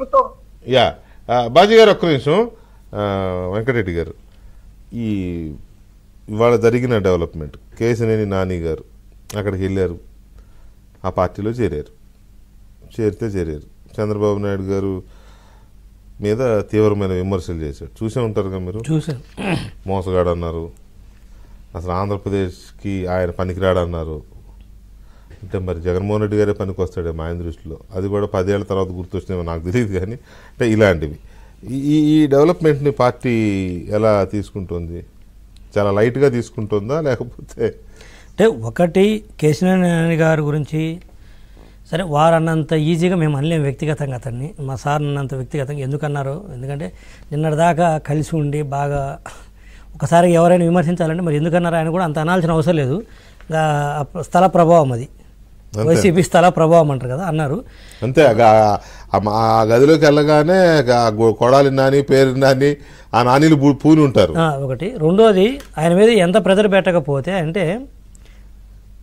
చూస్తాం. యా బాజీ గారు ఒక్క నిమిషం. వెంకటరెడ్డి గారు, ఈ ఇవాళ జరిగిన డెవలప్మెంట్, కేశినేని నాని గారు అక్కడికి వెళ్ళారు, ఆ పార్టీలో చేరారు. చంద్రబాబు నాయుడు గారు మీద తీవ్రమైన విమర్శలు చేశాడు. చూసే ఉంటారుగా మీరు. మోసగాడు అన్నారు, అసలు ఆంధ్రప్రదేశ్కి ఆయన పనికిరాడన్నారు. అంటే మరి జగన్మోహన్ రెడ్డి గారే పనికి వస్తాడేమో ఆయన దృష్టిలో. అది కూడా 10 ఏళ్ల తర్వాత గుర్తొచ్చినేమో నాకు తెలియదు. కానీ అంటే ఇలాంటివి ఈ డెవలప్మెంట్ని పార్టీ ఎలా తీసుకుంటుంది? చాలా లైట్గా తీసుకుంటుందా లేకపోతే? అంటే ఒకటి, కేశినేని గారి గురించి సరే వారు అన్నంత ఈజీగా మేము అనలేము వ్యక్తిగతంగా అతన్ని. మా సార్ అన్నంత వ్యక్తిగతంగా ఎందుకన్నారు? ఎందుకంటే నిన్నటిదాకా కలిసి ఉండి బాగా ఒకసారి ఎవరైనా విమర్శించాలంటే మరి ఎందుకన్నారు ఆయన కూడా అంత అనాల్సిన అవసరం లేదు. స్థల ప్రభావం, అది వైసీపీ స్థల ప్రభావం అంటారు కదా, అన్నారు అంతే. ఆ గదిలోకి వెళ్ళగానే కొడాలి నాని, పేరు నాని, ఆ నానీలు పూని ఉంటారు. ఒకటి. రెండోది, ఆయన మీద ఎంత ప్రెజర్ పెట్టకపోతే అంటే,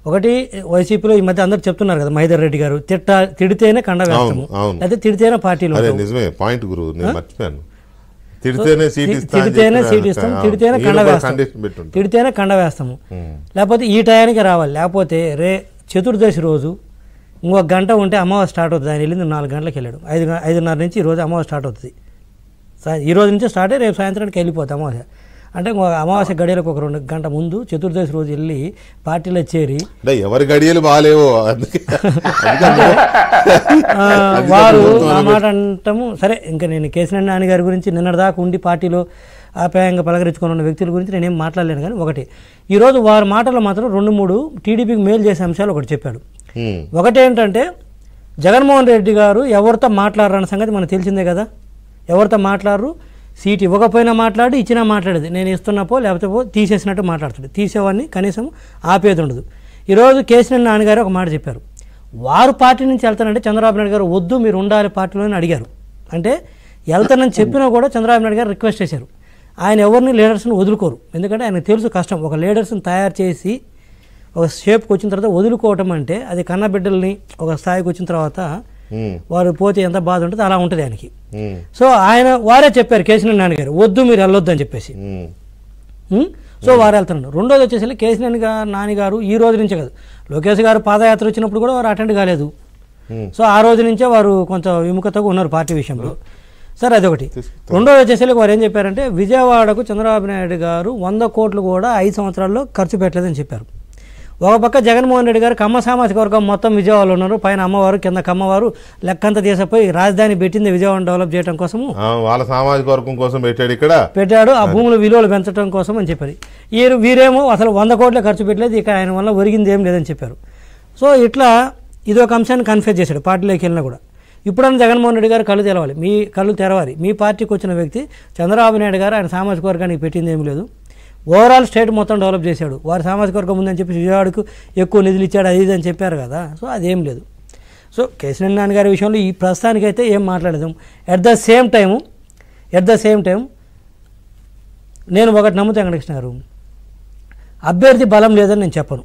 ఒకటి వైసీపీలో ఈ మధ్య అందరు చెప్తున్నారు కదా, మహేందర్ రెడ్డి గారు తిడితేనే కండ వేస్తాము, అయితే తిడితేనే పార్టీలో. నిజమే పాయింట్ గురు, నేను మర్చిపోయాను. తిడితేనే సీట్ ఇస్తాం, తిడితేనే కండ వేస్తాం, తిడితేనే కండ వేస్తాము, లేకపోతే ఈ టయానికి రావాలి, లేకపోతే చతుర్దశి రోజు ఇంకొక గంట ఉంటే అమావాస్య స్టార్ట్ అవుతుంది. ఆయన వెళ్ళింది 4 గంటలకు వెళ్ళాడు, 5:30 నుంచి ఈరోజు అమావాస్య స్టార్ట్ అవుతుంది. ఈ రోజు నుంచి స్టార్ట్ అయ్యి రేపు సాయంత్రానికి వెళ్ళిపోతుంది అమావాస్య. అంటే అమావాస్య గడియలకు ఒక 2 గంట ముందు చతుర్దశి రోజు వెళ్ళి పార్టీలో చేరి ఎవరి గడియలు బాగాలేవో వారు ఆ మాట అంటాము. సరే, ఇంకా నేను కేశినేని నాని గారి గురించి నిన్నటిదాకా ఉండి పార్టీలో ఆప్యాయంగా పలకరించుకొని ఉన్న వ్యక్తుల గురించి నేనేం మాట్లాడలేను. కానీ ఒకటి, ఈరోజు వారి మాటల్లో మాత్రం 2-3 టీడీపీకి మేలు చేసే అంశాలు ఒకటి చెప్పాడు. ఒకటేంటంటే, జగన్మోహన్ రెడ్డి గారు ఎవరితో మాట్లాడరన్న సంగతి మనకు తెలిసిందే కదా. ఎవరితో మాట్లాడరు, సీట్ ఇవ్వకపోయినా మాట్లాడి, ఇచ్చినా మాట్లాడేది. నేను ఇస్తున్నపో లేకపోతే తీసేసినట్టు మాట్లాడుతాడు. తీసేవాడిని కనీసం ఆపేది ఉండదు. ఈరోజు కేశినేని నాని గారు ఒక మాట చెప్పారు. వారు పార్టీ నుంచి వెళ్తానంటే చంద్రబాబు నాయుడు గారు వద్దు మీరు ఉండాలి పార్టీలోనే అడిగారు. అంటే వెళ్తానని చెప్పినా కూడా చంద్రబాబు నాయుడు గారు రిక్వెస్ట్ చేశారు. ఆయన ఎవరిని లీడర్స్ని వదులుకోరు, ఎందుకంటే ఆయనకు తెలుసు కష్టం. ఒక లీడర్స్ని తయారు చేసి ఒక షేప్కి వచ్చిన తర్వాత వదులుకోవటం అంటే, అది కన్నబిడ్డల్ని ఒక స్థాయికి వచ్చిన తర్వాత వారు పోతే ఎంత బాధ ఉంటుంది అలా ఉంటుంది ఆయనకి. సో వారే చెప్పారు కేశినేని నాని గారు, వద్దు మీరు వెళ్ళొద్దు అని చెప్పేసి. సో వారు వెళ్తున్నారు. రెండోది వచ్చేసి కేశినేని నాని గారు ఈ రోజు నుంచే కాదు, లోకేష్ గారు పాదయాత్ర వచ్చినప్పుడు కూడా వారు అటెండ్ కాలేదు. సో ఆ రోజు నుంచే వారు కొంచెం విముఖతగా ఉన్నారు పార్టీ విషయంలో. సరే, అదొకటి. రెండోది వచ్చేసరికి వారు ఏం చెప్పారంటే, విజయవాడకు చంద్రబాబు నాయుడు గారు 100 కోట్లు కూడా 5 సంవత్సరాల్లో ఖర్చు పెట్టలేదని చెప్పారు. ఒక పక్క జగన్మోహన్ రెడ్డి గారు కమ్మ సామాజిక వర్గం మొత్తం విజయవాడలో ఉన్నారు, పైన అమ్మవారు కింద కమ్మవారు లెక్కంతా తీసపోయి రాజధాని పెట్టింది విజయవాడ డెవలప్ చేయడం కోసము, వాళ్ళ సామాజిక వర్గం కోసం పెట్టాడు, ఆ భూముల విలువలు పెంచడం కోసం అని చెప్పారు. వీరేమో అసలు 100 కోట్లే ఖర్చు పెట్టలేదు, ఇక ఆయన వల్ల ఒరిగింది ఏం లేదని చెప్పారు. సో ఇట్లా ఇదొక అంశాన్ని కన్ఫ్యూజ్ చేశాడు పార్టీలోకి వెళ్ళినా కూడా. ఇప్పుడన్నా జగన్మోహన్ రెడ్డి గారు కళ్ళు తెరవాలి, మీ కళ్ళు తెరవాలి. మీ పార్టీకి వచ్చిన వ్యక్తి చంద్రబాబు నాయుడు గారు ఆయన సామాజిక వర్గానికి పెట్టింది ఏమి లేదు, ఓవరాల్ స్టేట్ మొత్తం డెవలప్ చేశాడు. వారి సామాజిక వర్గం ఉందని చెప్పి విజయవాడకు ఎక్కువ నిధులు ఇచ్చాడు, అది ఇది అని చెప్పారు కదా. సో అదేం లేదు. సో కేశినేని నాని గారి విషయంలో ఈ ప్రస్తుతానికైతే ఏం మాట్లాడదాం. ఎట్ ద సేమ్ టైం నేను ఒకటి నమ్ముతాను వెంకటకృష్ణ గారు, అభ్యర్థి బలం లేదని నేను చెప్పను.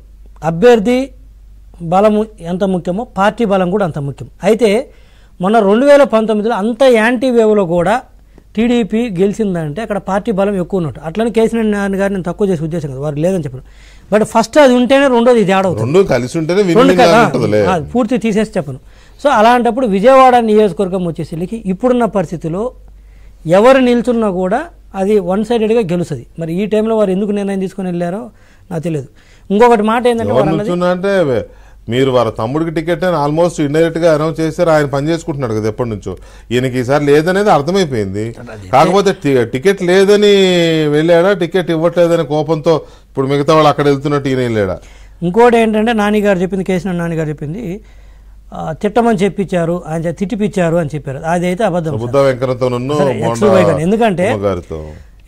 అభ్యర్థి బలము ఎంత ముఖ్యమో పార్టీ బలం కూడా అంత ముఖ్యం. అయితే మొన్న 2019లో అంత యాంటీ వేవ్లో కూడా టీడీపీ గెలిచిందంటే అక్కడ పార్టీ బలం ఎక్కువ ఉన్నట్టు. అట్లని కేశినేని నాని గారిని నేను తక్కువ చేసే ఉద్దేశం కదా, వారు లేదని చెప్పను. బట్ ఫస్ట్ అది ఉంటేనే రెండోది ఇది యాడ్ అవుతుంది, పూర్తి తీసేసి చెప్పను. సో అలాంటప్పుడు విజయవాడ నియోజకవర్గం వచ్చేసరికి ఇప్పుడున్న పరిస్థితిలో ఎవరు నిల్చున్నా కూడా అది 1 సైడెడ్గా గెలుస్తుంది. మరి ఈ టైంలో వారు ఎందుకు నిర్ణయం తీసుకొని వెళ్ళారో నాకు తెలియదు. ఇంకొకటి మాట ఏంటంటే, మీరు వారి తమ్ముడికి టికెట్ అని ఆల్మోస్ట్ ఇండైరెక్ట్ గా అనౌన్స్ చేశారు. ఆయన పని చేసుకుంటున్నాడు కదా ఎప్పటి నుంచో. ఈయనకి ఈసారి లేదనేది అర్థమైపోయింది. కాకపోతే టికెట్ లేదని వెళ్ళాడా, టికెట్ ఇవ్వట్లేదని కోపంతో ఇప్పుడు మిగతా వాళ్ళు అక్కడ వెళ్తున్నట్టు ఈయన వెళ్ళాడా? ఇంకోటి ఏంటంటే నాన్నగారు చెప్పింది, కేశినేని నాని గారు చెప్పింది, తిట్టమని చెప్పించారు, ఆయన తిట్టిపిచ్చారు అని చెప్పారు. అది అయితే అబద్ధం.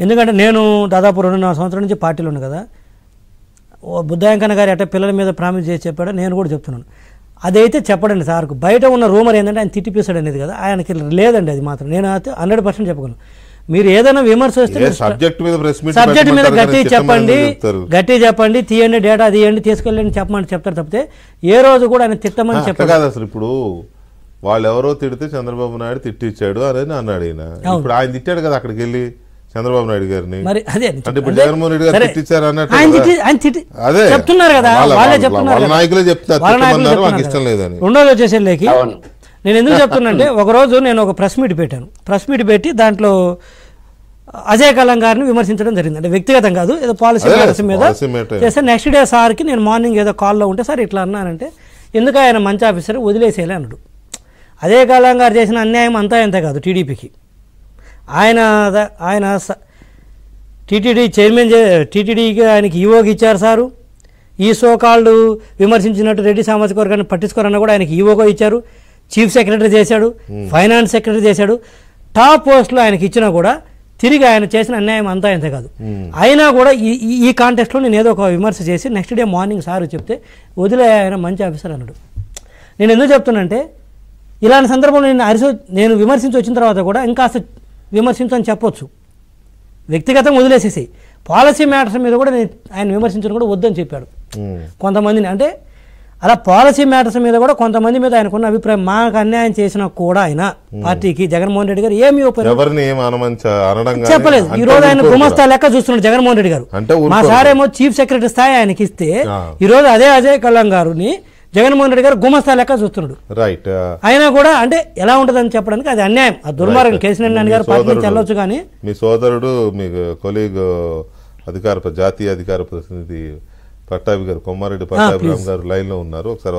ఎందుకంటే నేను దాదాపు 2.5 సంవత్సరాల నుంచి పార్టీలో ఉన్నాను కదా. బుద్ధ వెంకన్న గారు ఎట్ట పిల్లల మీద ప్రామిస్ చేసి చెప్పాడో నేను కూడా చెప్తున్నాను. అదైతే చెప్పడండి సార్కు. బయట ఉన్న రూమర్ ఏంటంటే ఆయన తిట్టిపిస్తాడు అనేది కదా, ఆయనకి లేదండి. అది మాత్రం నేను 100% చెప్పగలను. మీరు ఏదైనా విమర్శ వస్తే సబ్జెక్ట్ మీద గట్టి చెప్పండి, తీయండి, డేటా తీయండి, తీసుకెళ్ళండి చెప్పమని చెప్తారు తప్పితే ఏ రోజు కూడా ఆయన తిట్టమని చెప్పారు. అసలు ఇప్పుడు వాళ్ళు ఎవరో తిడితే చంద్రబాబు నాయుడు తిట్టిచ్చాడు అని అన్నాడు ఈయన. ఇప్పుడు ఆయన తిట్టాడు కదా అక్కడికి వెళ్ళి చంద్రబాబు నాయుడు గారిని. మరి అదే అంటే ఇప్పుడు జగన్మోహన్ రెడ్డి గారు తిట్టించారు అన్నట్టు అదే చెప్తున్నారు కదా, వాళ్ళే చెప్తున్నారు, వాళ్ళ నాయకులే చెప్తున్నారు మాకు ఇష్టం లేదని. రెండోది వచ్చేసరికి నేను ఎందుకు చెప్తున్నంటే, ఒకరోజు నేను ఒక ప్రెస్ మీట్ పెట్టాను. ప్రెస్ మీట్ పెట్టి దాంట్లో అజయ్ కల్లం గారిని విమర్శించడం జరిగింది. అంటే వ్యక్తిగతం కాదు, ఏదో పాలసీ మ్యాటర్స్ మీద చేస్తే నెక్స్ట్ డే సార్కి నేను మార్నింగ్ ఏదో కాల్లో ఉంటే, సార్ ఇట్లా అన్నానంటే, ఎందుకు ఆయన మంచి ఆఫీసర్ వదిలేసేయాలి అన్నాడు. అజయ్ కల్లం గారు చేసిన అన్యాయం అంతా ఎంత కాదు టీడీపీకి. ఆయన టీటీడీ చైర్మన్, టీటీడీకి ఆయనకి ఈవోకి ఇచ్చారు సారు. ఈ సోకాళ్ళు విమర్శించినట్టు రెడ్డి సామాజిక వర్గాన్ని పట్టించుకోరన్నా కూడా ఆయనకి ఈవోగా ఇచ్చారు. చీఫ్ సెక్రటరీ చేశాడు, ఫైనాన్స్ సెక్రటరీ చేశాడు. టాప్ పోస్టులు ఆయనకి ఇచ్చినా కూడా తిరిగి ఆయన చేసిన అన్యాయం అంతా ఇంత కాదు. అయినా కూడా ఈ కాంటెస్ట్లో నేను ఏదో ఒక విమర్శ చేసి నెక్స్ట్ డే మార్నింగ్ సార్ చెప్తే వదిలే ఆయన మంచి ఆఫీసర్ అన్నాడు. నేను ఎందుకు చెప్తున్నానంటే, ఇలాంటి సందర్భంలో నేను విమర్శించి వచ్చిన తర్వాత కూడా ఇంకా విమర్శించని చెప్పొచ్చు, వ్యక్తిగతంగా వదిలేసేసి. పాలసీ మ్యాటర్స్ మీద కూడా నేను ఆయన విమర్శించడం కూడా వద్దని చెప్పాడు కొంతమందిని. అంటే అలా పాలసీ మ్యాటర్స్ మీద కూడా కొంతమంది మీద ఆయనకున్న అభిప్రాయం, మాకు అన్యాయం చేసినా కూడా ఆయన పార్టీకి జగన్మోహన్ రెడ్డి గారు ఏమి చెప్పలేదు. ఈ రోజు ఆయన గుమస్తా లెక్క చూస్తున్నాడు జగన్మోహన్ రెడ్డి గారు. మా సారేమో చీఫ్ సెక్రటరీ స్థాయి ఆయనకి ఇస్తే, ఈ రోజు అదే అజయ్ కల్లం గారిని జగన్మోహన్ రెడ్డి గారు గుమస్తా లెక్క చూస్తున్నాడు. రైట్. అయినా కూడా అంటే ఎలా ఉంటుందని చెప్పడానికి అది అన్యాయం, ఆ దుర్మార్గం. కేసీఆర్ నాని గారు పార్టీ నుంచి వెళ్ళొచ్చు, కానీ మీ సోదరుడు మీ కొలీగ్ జాతీయ అధికార ప్రతినిధి పట్టాభి గారు, కొమ్మారెడ్డి పట్టాభిరామ్ గారు లైన్ లో ఉన్నారు. ఒకసారి